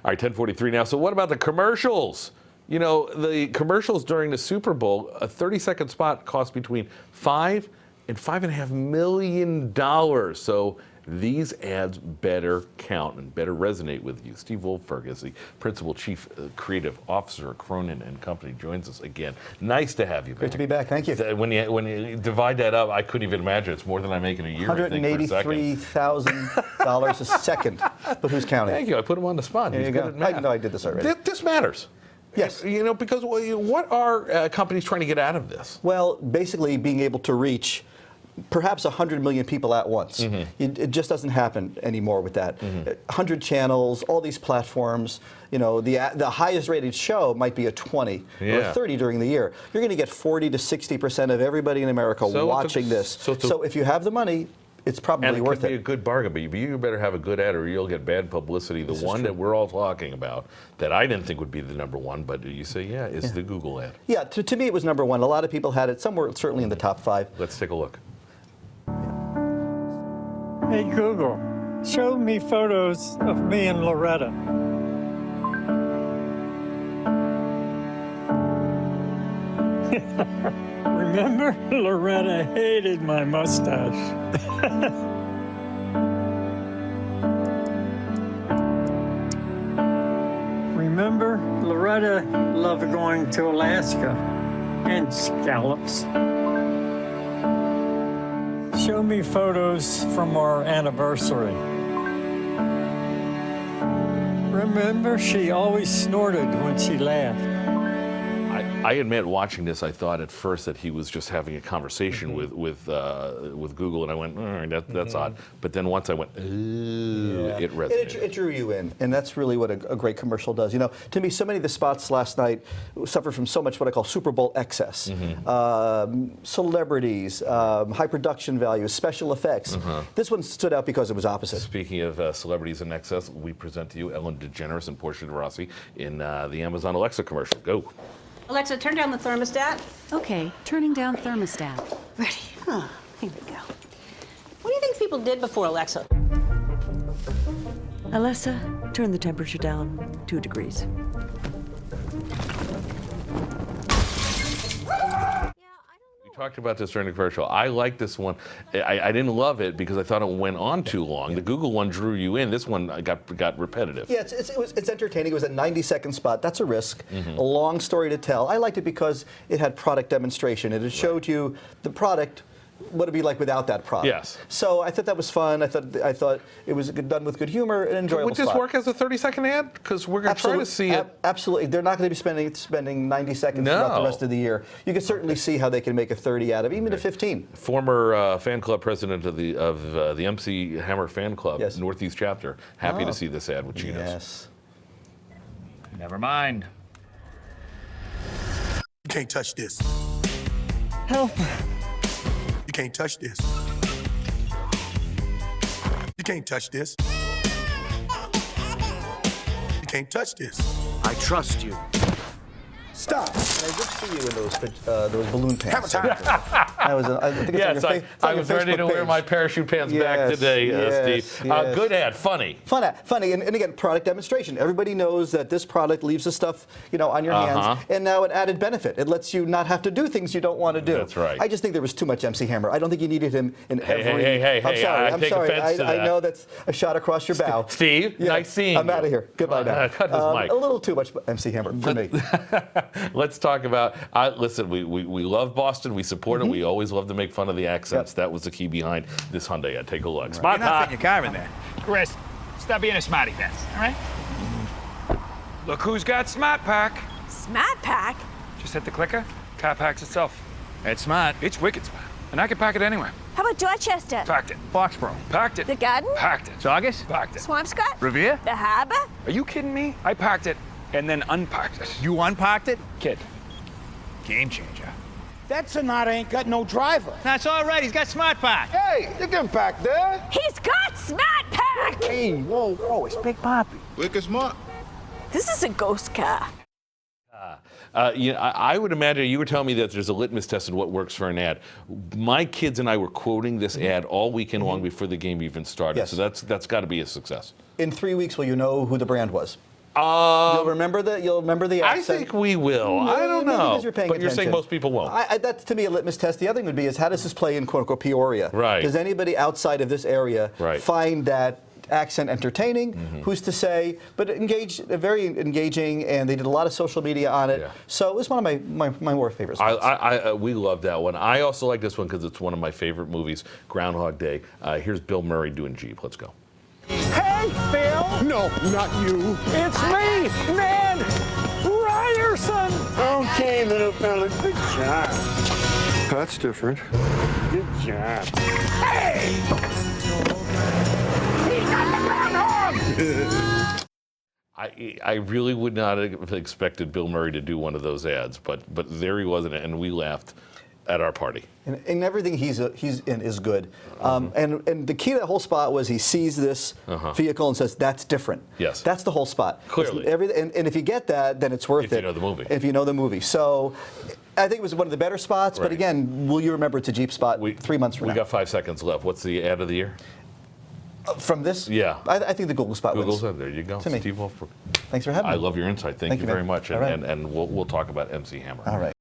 All right, 10:43 now. So what about the commercials? You know, the commercials during the Super Bowl, a 30-second spot cost between $5 and $5.5 million. So these ads better count and better resonate with you. Steve Wolfberg is the Principal Chief Creative Officer at Cronin and Company, joins us again. Nice to have you back. Great to be back. Thank you. When you divide that up, I couldn't even imagine. It's more than I make in a year. $183,000 a second. But who's counting? Thank you. I put him on the spot. There He's you good go. at math. No, I did this already. This matters. Yes. You know, because what are companies trying to get out of this? Well, basically being able to reach perhaps 100 million people at once. It just doesn't happen anymore with that. 100 channels, all these platforms. You know, the highest rated show might be a 20 or a 30 during the year. You're going to get 40 to 60% of everybody in America watching this. So if you have the money, it's probably worth it. And it could be a good bargain, but you better have a good ad or you'll get bad publicity. The one that we're all talking about that I didn't think would be the #1, but you say, is the Google ad. Yeah, to me it was #1. A lot of people had it. Some were certainly in the top 5. Let's take a look. Hey Google, show me photos of me and Loretta. Remember, Loretta hated my mustache. Remember, Loretta loved going to Alaska and scallops. Show me photos from our anniversary. Remember, she always snorted when she laughed. I admit, watching this, I thought at first that he was just having a conversation with Google, and I went, all right, that's odd. But then once I went, ooh, it resonated. It drew you in, and that's really what a great commercial does. You know, to me, so many of the spots last night suffered from so much what I call Super Bowl excess. Celebrities, high production values, special effects. This one stood out because it was opposite. Speaking of celebrities in excess, we present to you Ellen DeGeneres and Portia de Rossi in the Amazon Alexa commercial. Go. Alexa, turn down the thermostat. Okay, turning down thermostat. Ready. Huh, here we go. What do you think people did before Alexa? Alexa, turn the temperature down 2 degrees. We talked about this during the commercial. I like this one. I didn't love it because I thought it went on too long. The Google one drew you in. This one got repetitive. Yeah, it's entertaining. It was a 90-second spot. That's a risk. A long story to tell. I liked it because it had product demonstration. It showed you the product, what it'd be like without that product. Yes. So I thought that was fun. I thought it was done with good humor and enjoyable. Would this work as a 30-second ad? Because we're going to try to see it. Absolutely. They're not going to be spending 90 seconds throughout the rest of the year. You can certainly see how they can make a 30 out of even a 15. Former fan club president of the MC Hammer fan club, Northeast chapter. Happy to see this ad with Chinos. Yes. Never mind. You can't touch this. Help. You can't touch this. You can't touch this. You can't touch this. I trust you. Stop. And I did see you in those balloon pants. Hammer time. I think it's Yes, I was ready to wear my parachute pants back today, Steve. Good ad, funny. Funny, and again, product demonstration. Everybody knows that this product leaves the stuff, on your hands, and now an added benefit. It lets you not have to do things you don't want to do. That's right. I just think there was too much MC Hammer. I don't think you needed him in every. Hey, I'm sorry. I take offense to that. I know that's a shot across your bow. Steve, nice seeing you. I'm out of here. Goodbye now. Cut his mic. A little too much MC Hammer for me. Let's talk about, listen, we love Boston. We support it. We always love to make fun of the accents. That was the key behind this Hyundai ad. Take a look. You're not fitting your car in there. Chris, stop being a smarty pants, all right? Look who's got Smart Pack. Smart Pack? Just hit the clicker, car packs itself. It's smart. It's wicked smart. And I can pack it anywhere. How about Dorchester? Packed it. Foxborough. Packed it. The Garden? Packed it. Saugus? Packed it. Swampscott? Revere? The Harbor? Are you kidding me? I packed it and then unpacked it. You unpacked it? Kid. Game changer. That Sonata ain't got no driver. That's all right. He's got Smart Pack. Hey, you can back there. He's got Smart Pack! Hey, whoa, it's Big Papi. Wicked smart. This is a ghost car. I would imagine you were telling me that there's a litmus test in what works for an ad. My kids and I were quoting this ad all weekend long before the game even started. Yes. So that's got to be a success. In 3 weeks, will you know who the brand was? You'll remember the I accent. think we will. I don't Maybe know. because you're paying But you're saying attention. most people won't. That's to me a litmus test. The other thing would be is how does this play in quote unquote Peoria? Right. Does anybody outside of this area Right. find that accent entertaining? Who's to say? But very engaging, and they did a lot of social media on it. Yeah. So it was one of my more favorite spots. We love that one. I also like this one because it's one of my favorite movies, Groundhog Day. Here's Bill Murray doing Jeep. Let's go. Hey, Phil! No, not you. It's me, Ned Ryerson! Okay, little fella. Good job. That's different. Good job. Hey! He got the groundhog! I really would not have expected Bill Murray to do one of those ads, but there he was, and we laughed at our party. And everything he's in is good. And the key to that whole spot was he sees this vehicle and says, that's different. Yes. That's the whole spot. Clearly. And if you get that, then it's worth it. If you know the movie. If you know the movie. So I think it was one of the better spots, but Right. again, will you remember it's a Jeep spot 3 months from We now? got 5 seconds left. What's the ad of the year? From this? Yeah. I think the Google spot Google's wins. ad. There you go. To me. Steve Wolfberg. Thanks for having me. I love your insight. Thank you man. very much. All right. And we'll talk about MC Hammer. All right.